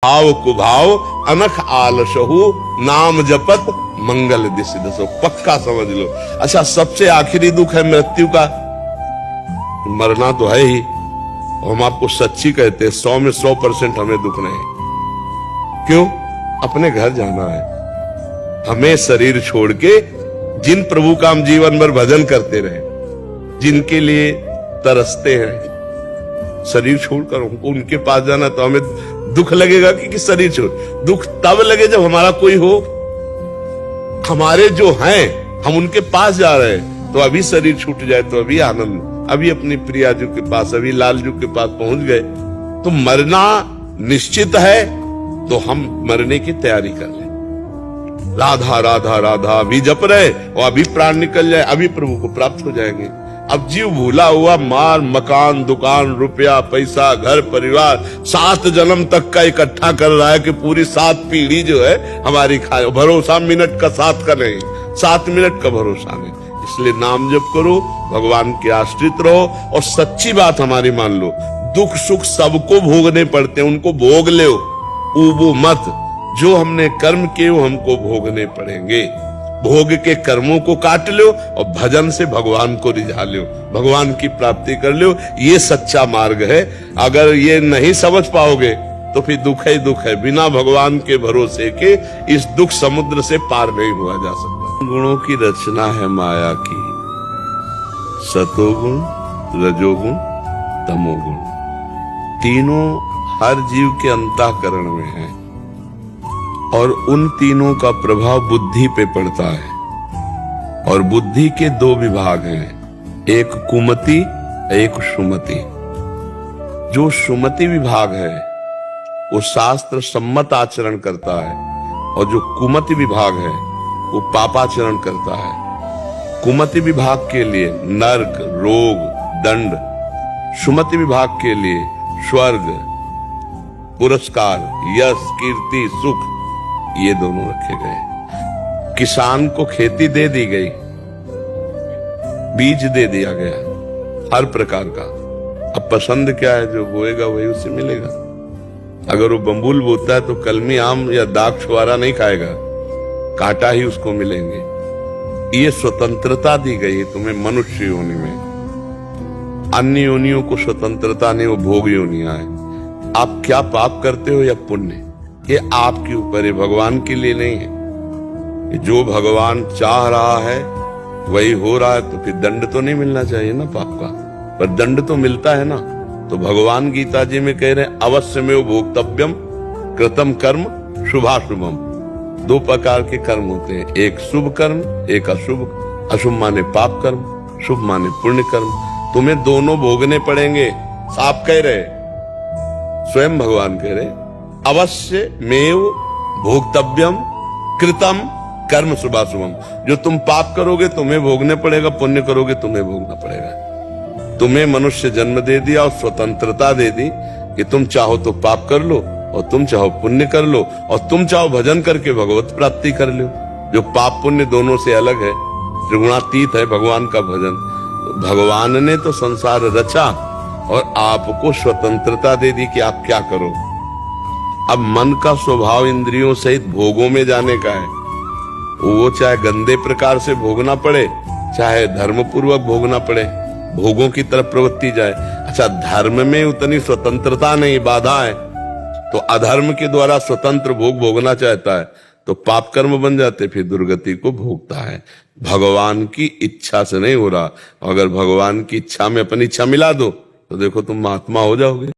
भाव कुभाव अनख आलसहु नाम जपत मंगल दिशि दसो। पक्का समझ लो। अच्छा, सबसे आखिरी दुख है मृत्यु का। मरना तो है ही, हम आपको सच्ची कहते हैं, 100 में 100% हमें दुख नहीं। क्यों? अपने घर जाना है। हमें शरीर छोड़ के जिन प्रभु का हम जीवन भर भजन करते रहे, जिनके लिए तरसते हैं, शरीर छोड़कर हमको उनके पास जाना, तो हमें दुख लगेगा कि शरीर छोड़। दुख तब लगे जब हमारा कोई हो। हमारे जो हैं, हम उनके पास जा रहे हैं, तो अभी शरीर छूट जाए तो अभी आनंद, अभी अपनी प्रियाजू के पास, अभी लालजू के पास पहुंच गए। तो मरना निश्चित है, तो हम मरने की तैयारी कर लें। राधा राधा राधा अभी जप रहे और अभी प्राण निकल जाए, अभी प्रभु को प्राप्त हो जाएंगे। अब जीव भूला हुआ मार मकान दुकान रुपया पैसा घर परिवार 7 जन्म तक का इकट्ठा कर रहा है कि पूरी 7 पीढ़ी जो है हमारी खाए। भरोसा मिनट का 7 का नहीं, 7 मिनट का भरोसा नहीं। इसलिए नाम जप करो, भगवान के आश्रित रहो और सच्ची बात हमारी मान लो। दुख सुख सबको भोगने पड़ते हैं, उनको भोग लो, ऊबो मत। जो हमने कर्म किए वो हमको भोगने पड़ेंगे। भोग के कर्मों को काट लो और भजन से भगवान को रिझा लो, भगवान की प्राप्ति कर लो। ये सच्चा मार्ग है। अगर ये नहीं समझ पाओगे तो फिर दुख ही दुख है। बिना भगवान के भरोसे के इस दुख समुद्र से पार नहीं हुआ जा सकता। गुणों की रचना है माया की, सतोगुण रजोगुण तमोगुण। तीनों हर जीव के अंतःकरण में है और उन तीनों का प्रभाव बुद्धि पे पड़ता है। और बुद्धि के 2 विभाग हैं, एक कुमति एक सुमति। जो सुमति विभाग है वो शास्त्र सम्मत आचरण करता है और जो कुमति विभाग है वो पापाचरण करता है। कुमति विभाग के लिए नर्क रोग दंड, सुमति विभाग के लिए स्वर्ग पुरस्कार यश कीर्ति सुख, ये दोनों रखे गए। किसान को खेती दे दी गई, बीज दे दिया गया हर प्रकार का। अब पसंद क्या है, जो बोएगा वही उसे मिलेगा। अगर वो बम्बुल बोता है तो कलमी आम या दाग छुआरा नहीं खाएगा, कांटा ही उसको मिलेंगे। ये स्वतंत्रता दी गई है तुम्हें मनुष्य योनि में। अन्य योनियों को स्वतंत्रता नहीं, वो भोग योनियां है। आप क्या पाप करते हो या पुण्य, ये आपके ऊपर है, भगवान के लिए नहीं है। जो भगवान चाह रहा है वही हो रहा है, तो फिर दंड तो नहीं मिलना चाहिए ना पाप का, पर दंड तो मिलता है ना। तो भगवान गीता जी में कह रहे हैं अवश्य में भोक्तव्यम कृतम कर्म शुभाशुभम। 2 प्रकार के कर्म होते हैं, एक शुभ कर्म एक अशुभ। अशुभ माने पाप कर्म, शुभ माने पुण्य कर्म। तुम्हें दोनों भोगने पड़ेंगे। आप कह रहे, स्वयं भगवान कह रहे अवश्य मेव भोक्तव्यम कृतम कर्म शुभाशुभम। जो तुम पाप करोगे तुम्हें भोगने पड़ेगा, पुण्य करोगे तुम्हें भोगना पड़ेगा। तुम्हें मनुष्य जन्म दे दिया और स्वतंत्रता दे दी कि तुम चाहो तो पाप कर लो और तुम चाहो पुण्य कर लो और तुम चाहो भजन करके भगवत प्राप्ति कर लो। जो पाप पुण्य दोनों से अलग है, त्रिगुणातीत है भगवान का भजन। भगवान ने तो संसार रचा और आपको स्वतंत्रता दे दी कि आप क्या करो। अब मन का स्वभाव इंद्रियों सहित भोगों में जाने का है। वो चाहे गंदे प्रकार से भोगना पड़े चाहे धर्म पूर्वक भोगना पड़े, भोगों की तरफ प्रवृत्ति जाए। अच्छा, धर्म में उतनी स्वतंत्रता नहीं, बाधा है, तो अधर्म के द्वारा स्वतंत्र भोग भोगना चाहता है तो पाप कर्म बन जाते, फिर दुर्गति को भोगता है। भगवान की इच्छा से नहीं हो रहा। अगर भगवान की इच्छा में अपनी इच्छा मिला दो तो देखो तुम महात्मा हो जाओगे।